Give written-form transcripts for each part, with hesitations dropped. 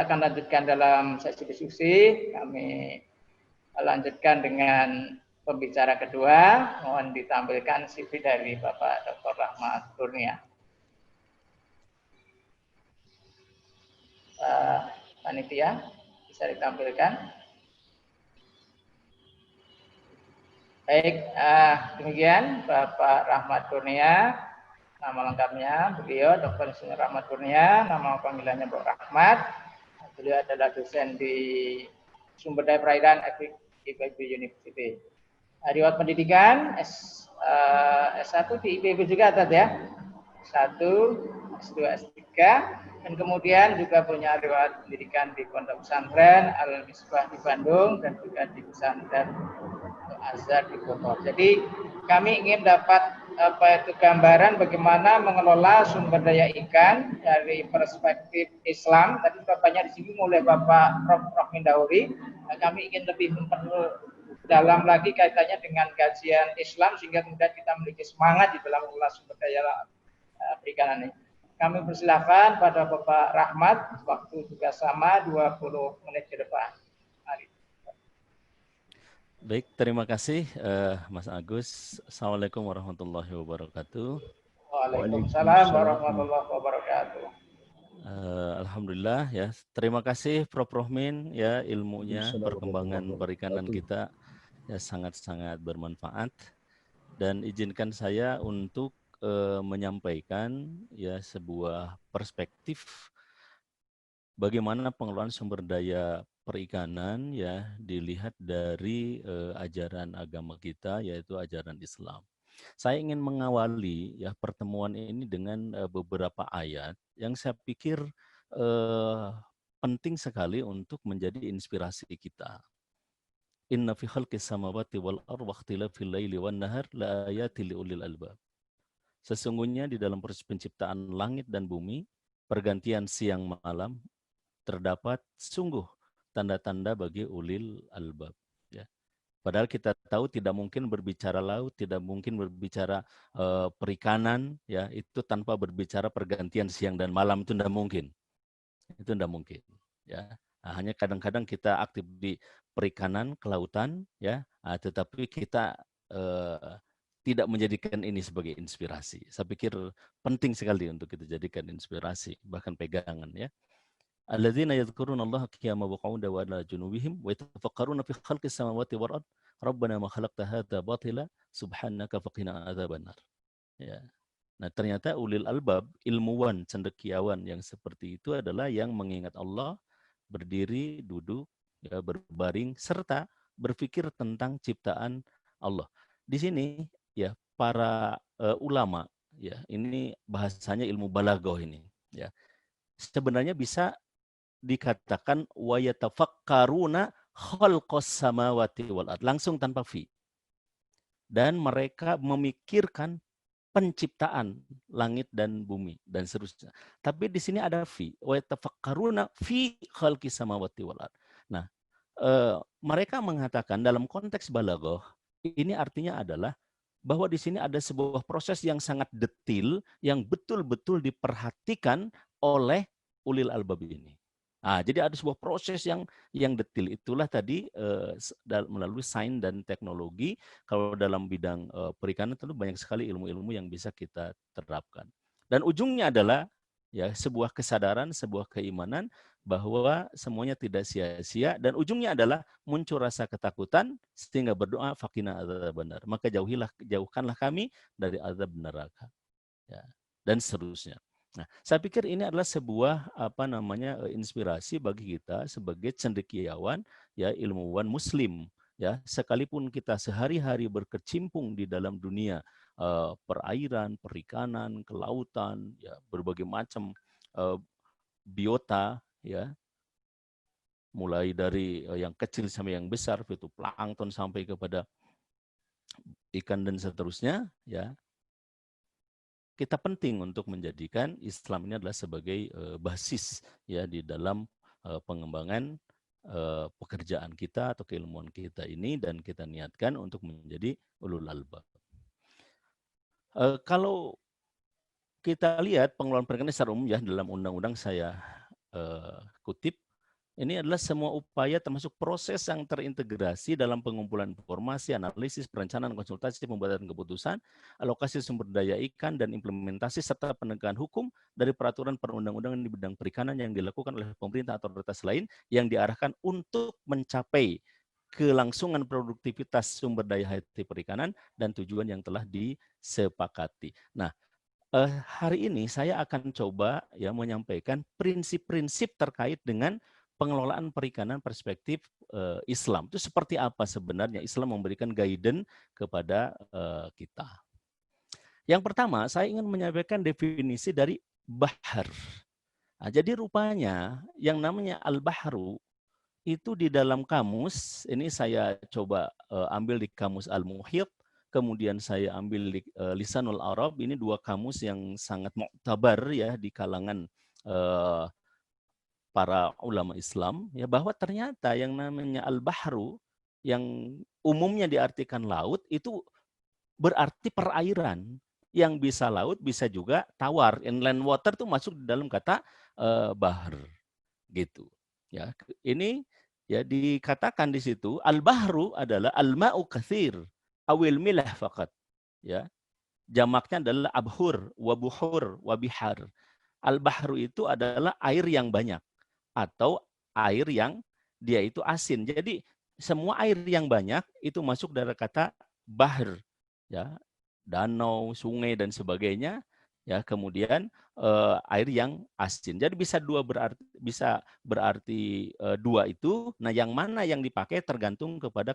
kita akan lanjutkan dalam sesi diskusi. Kami lanjutkan dengan pembicara kedua. Mohon ditampilkan CV dari Bapak Dr. Rahmat Kurnia. Panitia, bisa ditampilkan. Baik, demikian Bapak Rahmat Kurnia. Nama lengkapnya beliau Dr. Insinyur Rahmat Kurnia, nama panggilannya Bro Rahmat. Beliau adalah dosen di Sumber Daya Perairan IPB University. Riwayat pendidikan S1 di IPB juga Tad ya. S1, S2, S3 dan kemudian juga punya riwayat pendidikan di Pondok Pesantren Al-Misbah di Bandung dan juga di pesantren Azhar di Bogor. Jadi kami ingin dapat gambaran bagaimana mengelola sumber daya ikan dari perspektif Islam. Tadi bapaknya disinggung oleh Bapak Prof. Mindauri. Kami ingin lebih dalam lagi kaitannya dengan kajian Islam sehingga kemudian kita memiliki semangat di dalam mengelola sumber daya perikanan ini. Kami persilakan pada Bapak Rahmat, waktu juga sama 20 menit ke depan. Mari. Baik, terima kasih Mas Agus. Assalamualaikum warahmatullahi wabarakatuh. Waalaikumsalam warahmatullahi wabarakatuh. Alhamdulillah ya. Terima kasih Prof. Rohmin ya, ilmunya perkembangan perikanan kita ya sangat-sangat bermanfaat. Dan izinkan saya untuk menyampaikan ya sebuah perspektif bagaimana pengelolaan sumber daya perikanan ya dilihat dari ajaran agama kita, yaitu ajaran Islam. Saya ingin mengawali ya pertemuan ini dengan beberapa ayat yang saya pikir penting sekali untuk menjadi inspirasi kita. Inna fi khalqis samawati wal ardi wa ikhtilafil laili wan nahar la ayatil liulil albab. Sesungguhnya di dalam proses penciptaan langit dan bumi, pergantian siang malam, terdapat sungguh tanda-tanda bagi ulil albab. Ya. Padahal kita tahu tidak mungkin berbicara laut, tidak mungkin berbicara perikanan, ya itu tanpa berbicara pergantian siang dan malam, itu tidak mungkin. Itu tidak mungkin. Ya. Nah, hanya kadang-kadang kita aktif di perikanan, kelautan, ya, tetapi kita tidak menjadikan ini sebagai inspirasi. Saya pikir penting sekali untuk kita jadikan inspirasi, bahkan pegangan, ya. Alladzina yadhkuruna Allah qiyaman wa qu'udan wa 'ala junubihim wa yatafakkaruna fi khalqis samawati wal ard rabbana ma khalaqta hadza batila subhanaka faqina adzabannar. Ya. Nah, ternyata ulil albab, ilmuwan, cendekiawan yang seperti itu adalah yang mengingat Allah, berdiri, duduk, ya, berbaring serta berpikir tentang ciptaan Allah. Di sini ya para ulama ya, ini bahasanya ilmu balaghah ini ya. Sebenarnya bisa dikatakan wa yatafakkaruna khalqas samawati wal ard, langsung tanpa fi. Dan mereka memikirkan penciptaan langit dan bumi dan seterusnya. Tapi di sini ada fi, wa yatafakkaruna fi khalqis samawati wal ard. Nah, mereka mengatakan dalam konteks balaghah ini artinya adalah bahwa di sini ada sebuah proses yang sangat detil yang betul-betul diperhatikan oleh ulil albab ini. Nah, jadi ada sebuah proses yang detil. Itulah tadi melalui sains dan teknologi. Kalau dalam bidang perikanan tentu banyak sekali ilmu-ilmu yang bisa kita terapkan. Dan ujungnya adalah ya sebuah kesadaran, sebuah keimanan bahwa semuanya tidak sia-sia, dan ujungnya adalah muncul rasa ketakutan sehingga berdoa faqina adzabannar. Maka jauhkanlah kami dari azab neraka. Ya, dan seterusnya. Nah, saya pikir ini adalah sebuah inspirasi bagi kita sebagai cendekiawan ya, ilmuwan muslim ya, sekalipun kita sehari-hari berkecimpung di dalam dunia perairan, perikanan, kelautan, ya berbagai macam biota ya, mulai dari yang kecil sampai yang besar, itu plankton sampai kepada ikan dan seterusnya ya. Kita penting untuk menjadikan Islam ini adalah sebagai basis ya di dalam pengembangan pekerjaan kita atau keilmuan kita ini, dan kita niatkan untuk menjadi ulul albab. Kalau kita lihat pengelolaan perikanan secara umum ya dalam undang-undang saya kutip Ini adalah semua upaya termasuk proses yang terintegrasi dalam pengumpulan informasi, analisis, perencanaan, konsultasi, pembuatan keputusan, alokasi sumber daya ikan, dan implementasi serta penegakan hukum dari peraturan perundang-undangan di bidang perikanan yang dilakukan oleh pemerintah atau otoritas lain yang diarahkan untuk mencapai kelangsungan produktivitas sumber daya hayati perikanan dan tujuan yang telah disepakati. Nah, hari ini saya akan coba ya menyampaikan prinsip-prinsip terkait dengan pengelolaan perikanan perspektif Islam. Itu seperti apa sebenarnya Islam memberikan guidance kepada kita. Yang pertama, saya ingin menyampaikan definisi dari bahar. Nah, jadi rupanya yang namanya al-bahru itu di dalam kamus, ini saya coba ambil di kamus Al-Muhit, kemudian saya ambil di Lisanul Arab, ini dua kamus yang sangat mu'tabar ya di kalangan para ulama Islam, ya bahwa ternyata yang namanya al-bahru yang umumnya diartikan laut itu berarti perairan. Yang bisa laut bisa juga tawar. Inland water itu masuk di dalam kata bahar gitu. Ya, ini ya dikatakan di situ al-bahru adalah al-ma'u katsir awil milah faqat. Ya. Jamaknya adalah abhur, wabuhur, wabihar. Al-bahru itu adalah air yang banyak atau air yang dia itu asin. Jadi semua air yang banyak itu masuk dari kata bahr, ya, danau, sungai dan sebagainya, ya. Kemudian air yang asin. Jadi bisa berarti dua itu. Nah, yang mana yang dipakai tergantung kepada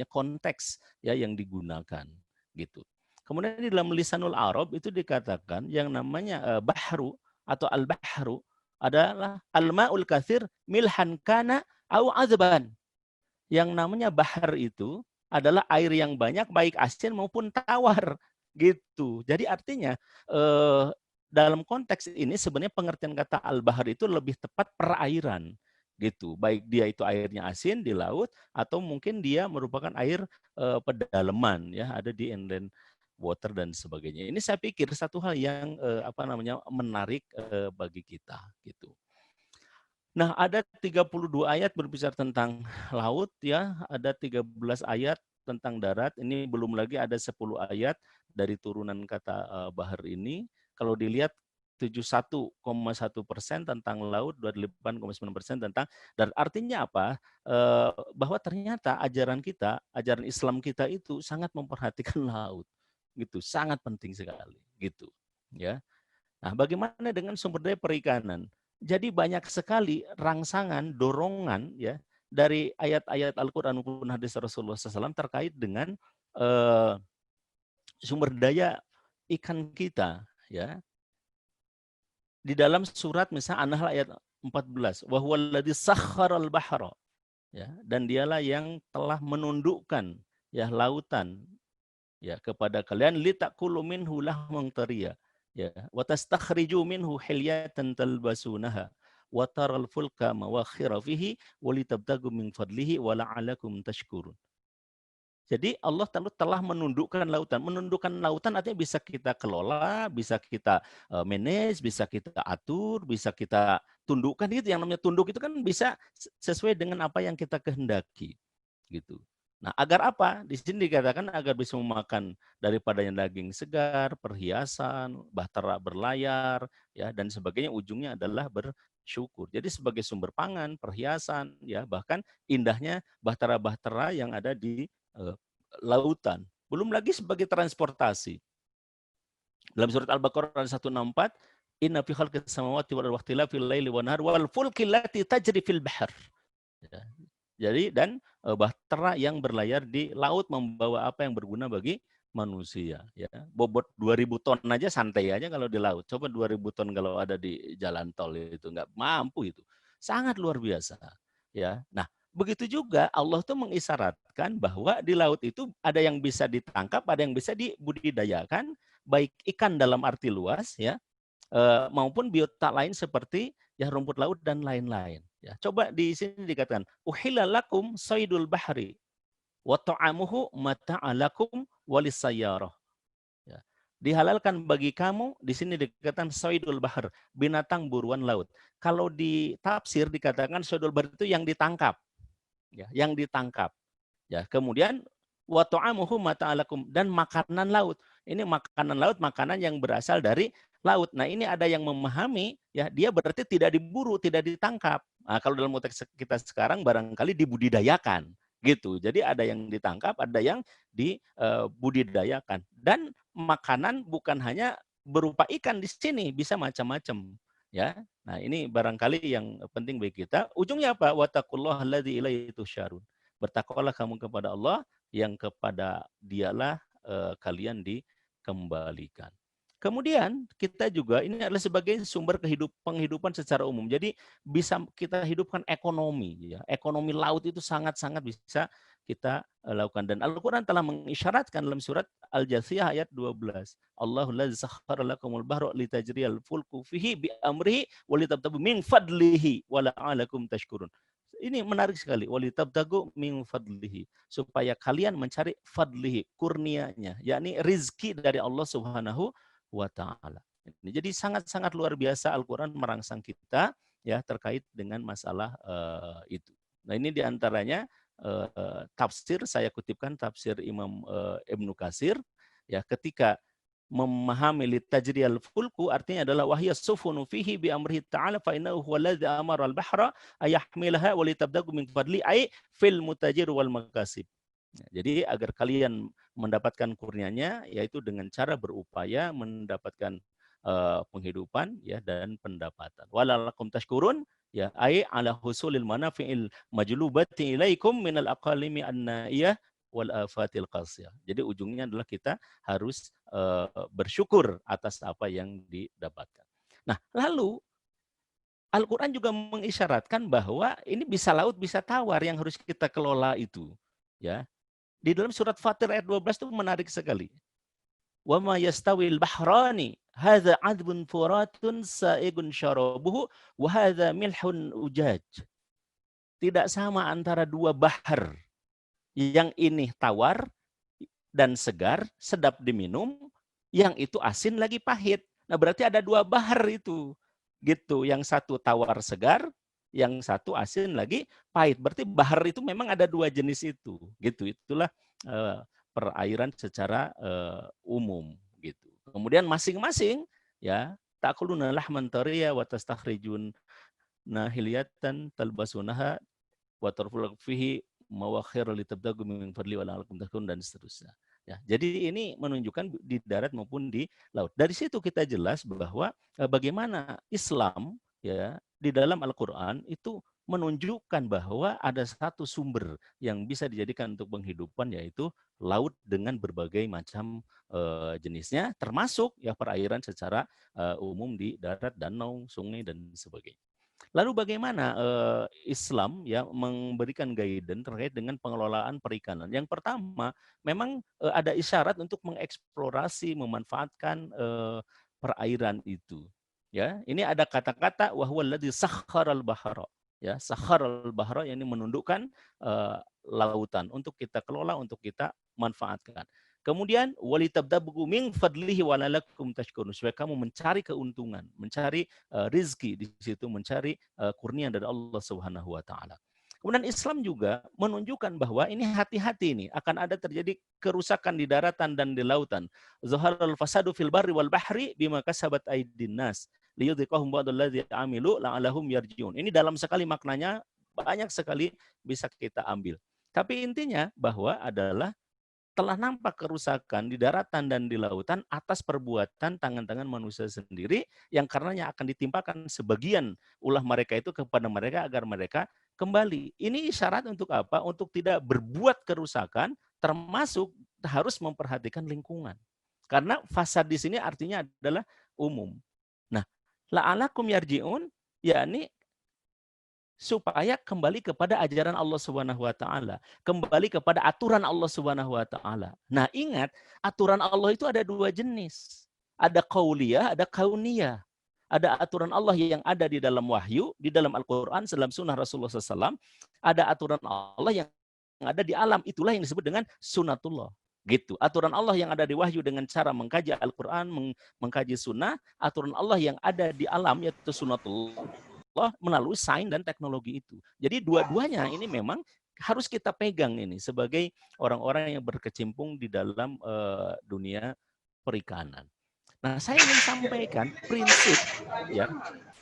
konteks ya yang digunakan, gitu. Kemudian di dalam Lisanul Arab itu dikatakan yang namanya bahru atau al-bahru adalah al-ma'ul katsir milhan kana au azban. Yang namanya bahar itu adalah air yang banyak baik asin maupun tawar gitu. Jadi artinya dalam konteks ini sebenarnya pengertian kata al-bahar itu lebih tepat perairan gitu. Baik dia itu airnya asin di laut atau mungkin dia merupakan air pedalaman ya ada di inland water dan sebagainya. Ini saya pikir satu hal yang menarik bagi kita gitu. Nah, ada 32 ayat berbicara tentang laut ya, ada 13 ayat tentang darat. Ini belum lagi ada 10 ayat dari turunan kata bahar ini. Kalau dilihat 71,1% tentang laut, 28,9% tentang darat. Artinya apa? Bahwa ternyata ajaran kita, ajaran Islam kita itu sangat memperhatikan laut. Gitu, sangat penting sekali, gitu. Ya. Nah, bagaimana dengan sumber daya perikanan? Jadi banyak sekali rangsangan, dorongan ya dari ayat-ayat Al-Quran maupun hadis Rasulullah SAW terkait dengan sumber daya ikan kita ya. Di dalam surat misalnya An-Nahl ayat 14, wa huwallazi sakharal bahra ya, dan dialah yang telah menundukkan ya lautan ya kepada kalian litakulu minhu lahmung tariya ya wa tastakhriju minhu hilyatan talbasunaha wa taral fulka mawakhira fihi wa litabtagu min fadlihi wa la'alakum tashkurun. Jadi Allah telah menundukkan lautan. Menundukkan lautan artinya bisa kita kelola, bisa kita manage, bisa kita atur, bisa kita tundukkan. Itu yang namanya tunduk itu kan bisa sesuai dengan apa yang kita kehendaki gitu. Nah, agar apa? Di sini dikatakan agar bisa memakan daripada yang daging segar, perhiasan, bahtera berlayar, ya dan sebagainya. Ujungnya adalah bersyukur. Jadi sebagai sumber pangan, perhiasan, ya bahkan indahnya bahtera-bahtera yang ada di lautan. Belum lagi sebagai transportasi. Dalam surat Al-Baqarah 164, inna fi khalqis samawati wal ardi ikhtilafil laili wan nahar wal fulki allati tajri fil bahr. Ya. Jadi dan bahtera yang berlayar di laut membawa apa yang berguna bagi manusia ya. Bobot 2000 ton aja santai aja kalau di laut. Coba 2000 ton kalau ada di jalan tol itu nggak mampu itu. Sangat luar biasa ya. Nah, begitu juga Allah tuh mengisyaratkan bahwa di laut itu ada yang bisa ditangkap, ada yang bisa dibudidayakan, baik ikan dalam arti luas ya, maupun biota lain seperti ya rumput laut dan lain-lain. Ya, coba di sini dikatakan uhilla lakum saydul bahri wa ta'amuhu mata'alakum walisayyarah. Ya. Dihalalkan bagi kamu, di sini dikatakan saydul bahr, binatang buruan laut. Kalau di tafsir dikatakan saydul bahr itu yang ditangkap, ya, yang ditangkap. Ya, kemudian wa ta'amuhu mata'alakum, dan makanan laut. Ini makanan laut, makanan yang berasal dari laut. Nah, ini ada yang memahami, ya, dia berarti tidak diburu, tidak ditangkap. Nah, kalau dalam konteks kita sekarang barangkali dibudidayakan gitu. Jadi ada yang ditangkap, ada yang dibudidayakan. Dan makanan bukan hanya berupa ikan di sini, bisa macam-macam, ya. Nah, ini barangkali yang penting bagi kita. Ujungnya apa? Wattaqullaha alladzi ilaihi tusyarun. Bertakwalah kamu kepada Allah yang kepada dialah kalian dikembalikan. Kemudian kita juga ini adalah sebagai sumber penghidupan secara umum. Jadi bisa kita hidupkan ekonomi, ya. Ekonomi laut itu sangat-sangat bisa kita lakukan, dan Al-Qur'an telah mengisyaratkan dalam surat Al-Jathiyah ayat 12. Allahu lazi sakhkhara lakumul bahra litajriyal fulku fihi bi amrihi wa litabtagu min fadlihi wa la'alakum tashkurun. Ini menarik sekali, walitabtagu min fadlihi, supaya kalian mencari fadlihi, kurnianya, yakni rizki dari Allah Subhanahu wa taala. Jadi sangat-sangat luar biasa Al-Qur'an merangsang kita, ya, terkait dengan masalah itu. Nah, ini diantaranya tafsir, saya kutipkan tafsir Imam Ibnu Katsir, ya, ketika memahami litajriyal fulku artinya adalah wahya sufunu fihi bi amrihi ta'ala fa innahu huwallazi amara al-bahra ayahmilaha wa litabtagu min fadli ay fil mutajir wal makasib. Jadi agar kalian mendapatkan kurnianya, yaitu dengan cara berupaya mendapatkan penghidupan, ya, dan pendapatan. Walalakum tashkurun, ya, ay ala husulil manafi'il majlubati ilaikum minal aqalimi an-naiyah wal afatil qasiyah. Jadi ujungnya adalah kita harus bersyukur atas apa yang didapatkan. Nah, lalu Al-Quran juga mengisyaratkan bahwa ini bisa laut, bisa tawar yang harus kita kelola itu. Ya, di dalam surat Fatir ayat 12 itu menarik sekali. Wa ma yastawil bahrani hadza adbun furatun sa'igun syarabuhu wa hadza milhun ujaj. Tidak sama antara dua bahar. Yang ini tawar dan segar, sedap diminum, yang itu asin lagi pahit. Nah, berarti ada dua bahar itu. Gitu, yang satu tawar segar, yang satu asin lagi pahit. Berarti bahar itu memang ada dua jenis itu. Gitu, itulah perairan secara umum gitu. Kemudian masing-masing, ya, ta'kuluna lahman tariya wa tastakhrijun nahiliyatan talbasunaha wa tarfulu fihi mawakhir litabtagu min fadli wa la'alakum tashkurun, dan seterusnya. Ya, jadi ini menunjukkan di darat maupun di laut. Dari situ kita jelas bahwa bagaimana Islam, ya, di dalam Al-Qur'an itu menunjukkan bahwa ada satu sumber yang bisa dijadikan untuk penghidupan, yaitu laut dengan berbagai macam jenisnya, termasuk, ya, perairan secara umum di darat, danau, sungai, dan sebagainya. Lalu bagaimana Islam, ya, memberikan guidance terkait dengan pengelolaan perikanan? Yang pertama, memang ada isyarat untuk mengeksplorasi, memanfaatkan perairan itu. Ya, ini ada kata-kata wahwaladzi sakharal bahra. Ya, sakharal bahra, yang ini menundukkan lautan untuk kita kelola, untuk kita manfaatkan. Kemudian walitabtagu min fadlihi wa la'alakum tashkurun, supaya kamu mencari keuntungan, mencari rizki di situ, mencari kurnia dari Allah Subhanahu wa taala. Kemudian Islam juga menunjukkan bahwa ini hati-hati, ini akan ada terjadi kerusakan di daratan dan di lautan. Zaharal fasadu fil barri wal bahri bima kasabat aydin nas liyudhiqahum ba'dallazi amilu la'allahum yarjiun. Ini dalam sekali maknanya, banyak sekali bisa kita ambil. Tapi intinya bahwa adalah telah nampak kerusakan di daratan dan di lautan atas perbuatan tangan-tangan manusia sendiri, yang karenanya akan ditimpakan sebagian ulah mereka itu kepada mereka agar mereka kembali. Ini syarat untuk apa? Untuk tidak berbuat kerusakan, termasuk harus memperhatikan lingkungan. Karena fasad di sini artinya adalah umum. Nah, la'alakum yarji'un, yakni supaya kembali kepada ajaran Allah Subhanahu wa taala, kembali kepada aturan Allah Subhanahu wa taala. Nah, ingat, aturan Allah itu ada dua jenis. Ada qauliyah, ada kauniyah. Ada aturan Allah yang ada di dalam wahyu, di dalam Al-Qur'an, dalam sunnah Rasulullah SAW. Ada aturan Allah yang ada di alam, itulah yang disebut dengan sunatullah. Gitu. Aturan Allah yang ada di wahyu dengan cara mengkaji Al-Quran, mengkaji sunnah, aturan Allah yang ada di alam yaitu sunnatullah melalui sains dan teknologi itu. Jadi dua-duanya ini memang harus kita pegang ini sebagai orang-orang yang berkecimpung di dalam dunia perikanan. Nah, saya ingin sampaikan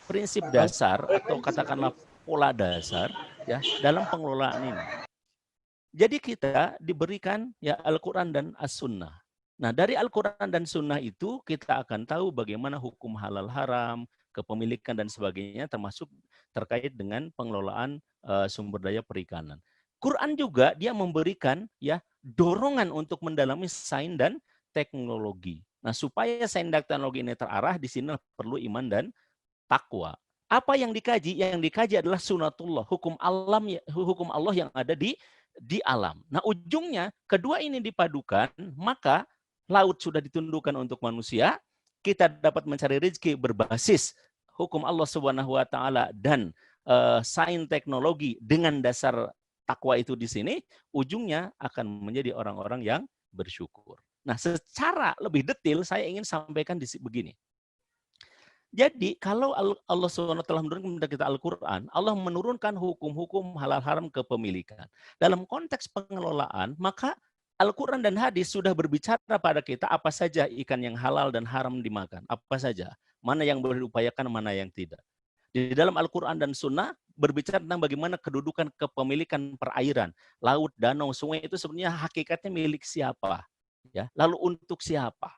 prinsip dasar atau katakanlah pola dasar ya dalam pengelolaan ini. Jadi kita diberikan ya Al-Quran dan As-Sunnah. Nah, dari Al-Quran dan Sunnah itu kita akan tahu bagaimana hukum halal haram, kepemilikan dan sebagainya, termasuk terkait dengan pengelolaan sumber daya perikanan. Quran juga dia memberikan ya dorongan untuk mendalami sains dan teknologi. Nah, supaya sains dan teknologi ini terarah, di sini perlu iman dan takwa. Apa yang dikaji? Yang dikaji adalah sunatullah, hukum Allah yang ada di alam. Nah, ujungnya kedua ini dipadukan, maka laut sudah ditundukkan untuk manusia, kita dapat mencari rezeki berbasis hukum Allah Subhanahu wa taala dan sains teknologi dengan dasar takwa itu di sini, ujungnya akan menjadi orang-orang yang bersyukur. Nah, secara lebih detail saya ingin sampaikan begini. Jadi kalau Allah SWT menurunkan kepada kita Al-Quran, Allah menurunkan hukum-hukum halal haram kepemilikan. Dalam konteks pengelolaan, maka Al-Quran dan hadis sudah berbicara pada kita apa saja ikan yang halal dan haram dimakan. Apa saja. Mana yang boleh diupayakan, mana yang tidak. Di dalam Al-Quran dan Sunnah berbicara tentang bagaimana kedudukan kepemilikan perairan. Laut, danau, sungai itu sebenarnya hakikatnya milik siapa. Ya, lalu untuk siapa.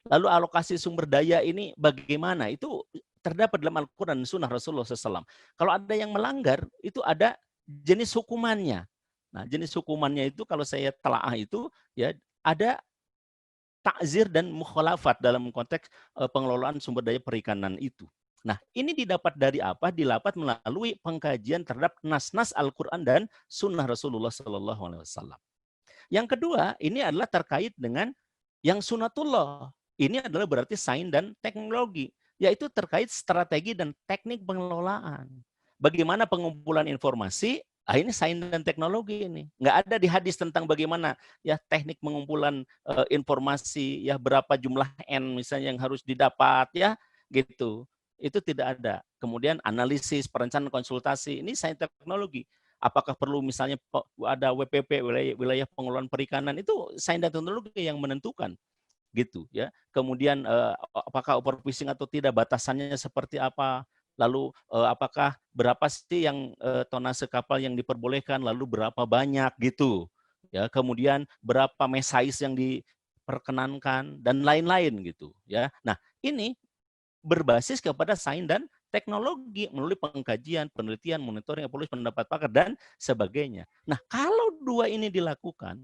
Lalu alokasi sumber daya ini bagaimana? Itu terdapat dalam Al-Quran dan Sunnah Rasulullah SAW. Kalau ada yang melanggar, itu ada jenis hukumannya. Nah, jenis hukumannya itu kalau saya telaah itu, ya ada takzir dan mukhalafat dalam konteks pengelolaan sumber daya perikanan itu. Nah, ini didapat dari apa? Didapat melalui pengkajian terhadap nas-nas Al-Quran dan Sunnah Rasulullah SAW. Yang kedua, ini adalah terkait dengan yang sunatullah. Ini adalah berarti sains dan teknologi, yaitu terkait strategi dan teknik pengelolaan. Bagaimana pengumpulan informasi, ini sains dan teknologi ini. Nggak ada di hadis tentang bagaimana ya teknik pengumpulan informasi, ya berapa jumlah N misalnya yang harus didapat, ya gitu. Itu tidak ada. Kemudian analisis, perencanaan konsultasi, ini sains teknologi. Apakah perlu misalnya ada WPP, wilayah pengelolaan perikanan, itu sains dan teknologi yang menentukan. Gitu ya. Kemudian apakah overfishing atau tidak, batasannya seperti apa, lalu apakah berapa sih yang tonase kapal yang diperbolehkan, lalu berapa banyak gitu ya, kemudian berapa mesais yang diperkenankan dan lain-lain gitu ya. Nah, ini berbasis kepada sains dan teknologi melalui pengkajian, penelitian, monitoring, evaluasi, pendapat pakar dan sebagainya. Nah, kalau dua ini dilakukan,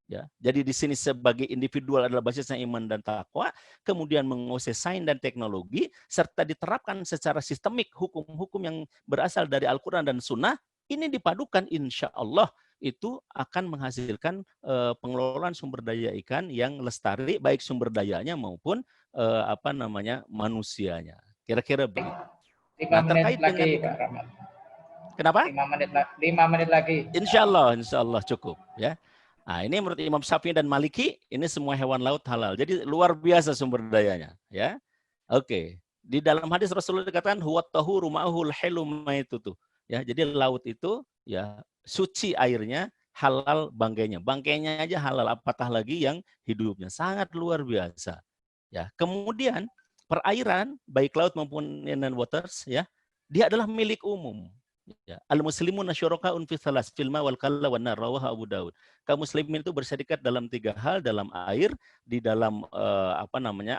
ya, jadi di sini sebagai individual adalah basisnya iman dan takwa, kemudian menguasai sains dan teknologi, serta diterapkan secara sistemik hukum-hukum yang berasal dari Al-Quran dan Sunnah, ini dipadukan insya Allah itu akan menghasilkan pengelolaan sumber daya ikan yang lestari, baik sumber dayanya maupun manusianya. Kira-kira begitu. 5 menit lagi, Pak Rahmat. Kenapa? 5 menit lagi. Insya Allah cukup ya. Nah, ini menurut Imam Syafi'i dan Maliki, ini semua hewan laut halal. Jadi luar biasa sumber dayanya, ya. Oke. Di dalam hadis Rasulullah dikatakan huwa tahuru ma'hul hilum maitutu. Ya, jadi laut itu ya suci airnya, halal bangkainya. Bangkainya aja halal, apatah lagi yang hidupnya. Sangat luar biasa. Ya, kemudian perairan baik laut maupun inland waters ya, dia adalah milik umum. Ya. Al-muslimun syurakaun fi thalas, fil ma wal kalla wan nar, rawahu Abu Daud. Kaum muslimin itu berserikat dalam 3 hal, dalam air, di dalam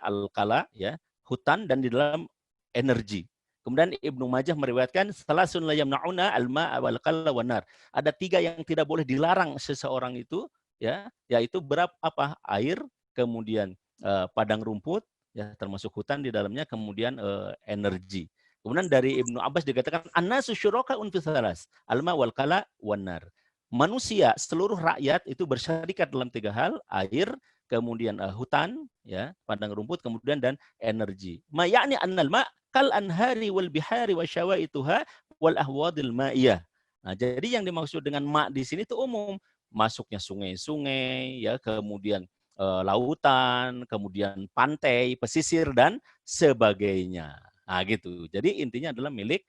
al-kala ya, hutan, dan di dalam energi. Kemudian Ibnu Majah meriwayatkan salasun la yamnauna al-ma wal kalla wan nar. Ada 3 yang tidak boleh dilarang seseorang itu ya, yaitu air, kemudian padang rumput ya, termasuk hutan di dalamnya, kemudian energi. Kemudian dari Ibnu Abbas dikatakan annasu syuraka'un fi thalas, alma wal kala wan nar. Manusia, seluruh rakyat itu berserikat dalam 3 hal, air, kemudian hutan, ya, padang rumput, kemudian dan energi. Ma ya'ni annal ma kal anhari wal bihari wa syawaituha wal ahwadil ma'iyah. Nah, jadi yang dimaksud dengan ma di sini itu umum. masuknya sungai-sungai, ya, kemudian lautan, kemudian pantai, pesisir dan sebagainya. Nah, gitu. Jadi intinya adalah milik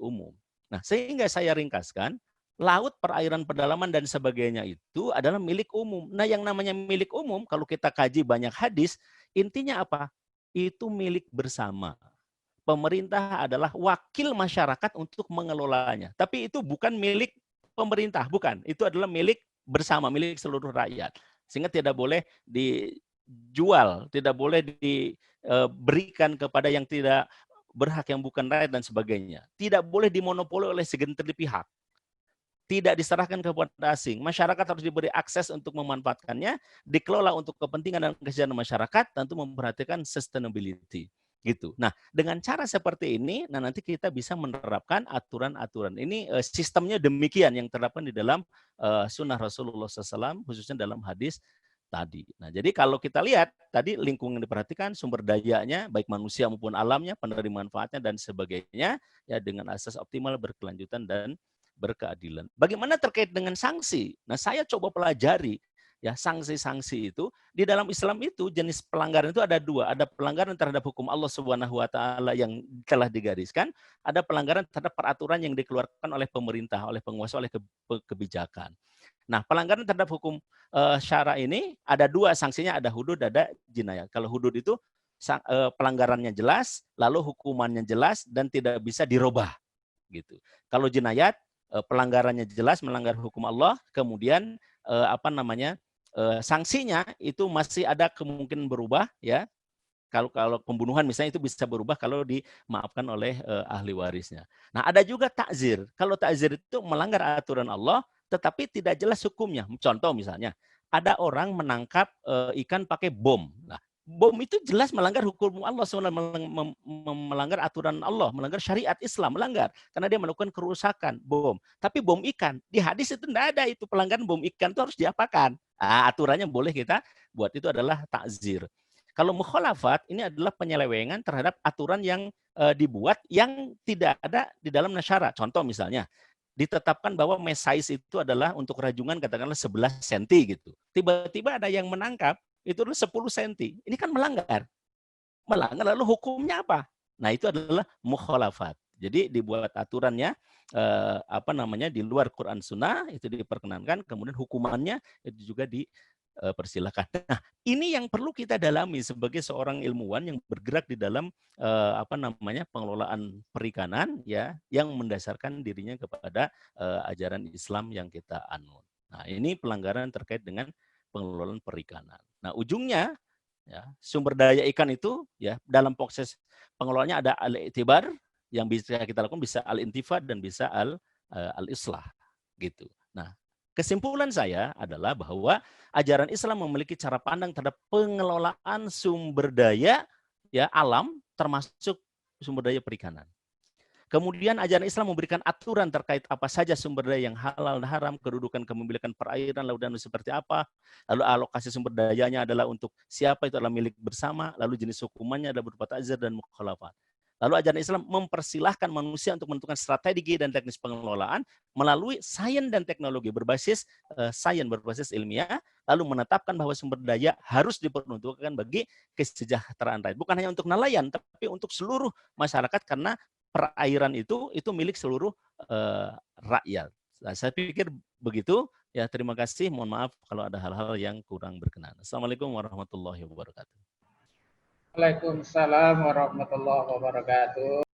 umum. Nah, sehingga saya ringkaskan, laut, perairan pedalaman dan sebagainya itu adalah milik umum. Nah, yang namanya milik umum kalau kita kaji banyak hadis, intinya apa? Itu milik bersama. Pemerintah adalah wakil masyarakat untuk mengelolanya. Tapi itu bukan milik pemerintah, bukan. Itu adalah milik bersama, milik seluruh rakyat. Sehingga tidak boleh dijual, tidak boleh diberikan kepada yang tidak berhak, yang bukan rakyat dan sebagainya. Tidak boleh dimonopoli oleh segelintir pihak. Tidak diserahkan kepada asing. Masyarakat harus diberi akses untuk memanfaatkannya, dikelola untuk kepentingan dan kesejahteraan masyarakat, tentu memperhatikan sustainability. Gitu. Nah, dengan cara seperti ini, nah nanti kita bisa menerapkan aturan-aturan. Ini sistemnya demikian yang terdapat di dalam sunnah Rasulullah SAW, khususnya dalam hadis tadi. Nah, jadi kalau kita lihat tadi lingkungan diperhatikan, sumber dayanya, baik manusia maupun alamnya, penerima manfaatnya dan sebagainya, ya dengan asas optimal, berkelanjutan dan berkeadilan. Bagaimana terkait dengan sanksi? Nah, saya coba pelajari ya sanksi-sanksi itu di dalam Islam itu jenis pelanggaran itu ada dua, ada pelanggaran terhadap hukum Allah Subhanahu wa taala yang telah digariskan, ada pelanggaran terhadap peraturan yang dikeluarkan oleh pemerintah, oleh penguasa, oleh kebijakan. Nah, pelanggaran terhadap hukum syara ini ada dua sanksinya, ada hudud, ada jinayat. Kalau hudud itu pelanggarannya jelas, lalu hukumannya jelas dan tidak bisa dirubah gitu. Kalau jinayat pelanggarannya jelas, melanggar hukum Allah, kemudian sanksinya itu masih ada kemungkinan berubah ya. Kalau pembunuhan misalnya itu bisa berubah kalau dimaafkan oleh ahli warisnya. Nah, ada juga takzir. Kalau takzir itu melanggar aturan Allah tetapi tidak jelas hukumnya. Contoh misalnya, ada orang menangkap ikan pakai bom. Nah, bom itu jelas melanggar hukum Allah, melanggar aturan Allah, melanggar syariat Islam, melanggar karena dia melakukan kerusakan bom. Tapi bom ikan di hadis itu tidak ada, itu pelanggaran bom ikan itu harus diapakan. Nah, aturannya boleh kita buat, itu adalah takzir. Kalau mukhalafat ini adalah penyelewengan terhadap aturan yang dibuat yang tidak ada di dalam nasyara. Contoh misalnya, ditetapkan bahwa mesais itu adalah untuk rajungan katakanlah 11 cm gitu. Tiba-tiba ada yang menangkap itu adalah 10 cm. Ini kan melanggar. Melanggar, lalu hukumnya apa? Nah, itu adalah mukhalafat. Jadi dibuat aturannya di luar Quran Sunnah, itu diperkenankan, kemudian hukumannya itu juga dipersilakan. Nah, ini yang perlu kita dalami sebagai seorang ilmuwan yang bergerak di dalam pengelolaan perikanan ya, yang mendasarkan dirinya kepada ajaran Islam yang kita anut. Nah, ini pelanggaran terkait dengan pengelolaan perikanan. Nah, ujungnya ya, sumber daya ikan itu ya dalam proses pengelolaannya ada al-i'tibar yang bisa kita lakukan, bisa al-intifad dan bisa al-islah gitu. Nah, kesimpulan saya adalah bahwa ajaran Islam memiliki cara pandang terhadap pengelolaan sumber daya ya alam, termasuk sumber daya perikanan. Kemudian ajaran Islam memberikan aturan terkait apa saja sumber daya yang halal dan haram, kedudukan kepemilikan perairan, laut dan seperti apa, lalu alokasi sumber dayanya adalah untuk siapa, itu adalah milik bersama, lalu jenis hukumannya adalah berupa ta'zir dan mukhalafat. Lalu ajaran Islam mempersilahkan manusia untuk menentukan strategi dan teknis pengelolaan melalui sains dan teknologi berbasis berbasis ilmiah, lalu menetapkan bahwa sumber daya harus diperuntukkan bagi kesejahteraan rakyat. Bukan hanya untuk nelayan, tapi untuk seluruh masyarakat, karena perairan itu milik seluruh rakyat. Nah, saya pikir begitu. Ya, terima kasih. Mohon maaf kalau ada hal-hal yang kurang berkenan. Assalamualaikum warahmatullahi wabarakatuh. Waalaikumsalam warahmatullahi wabarakatuh.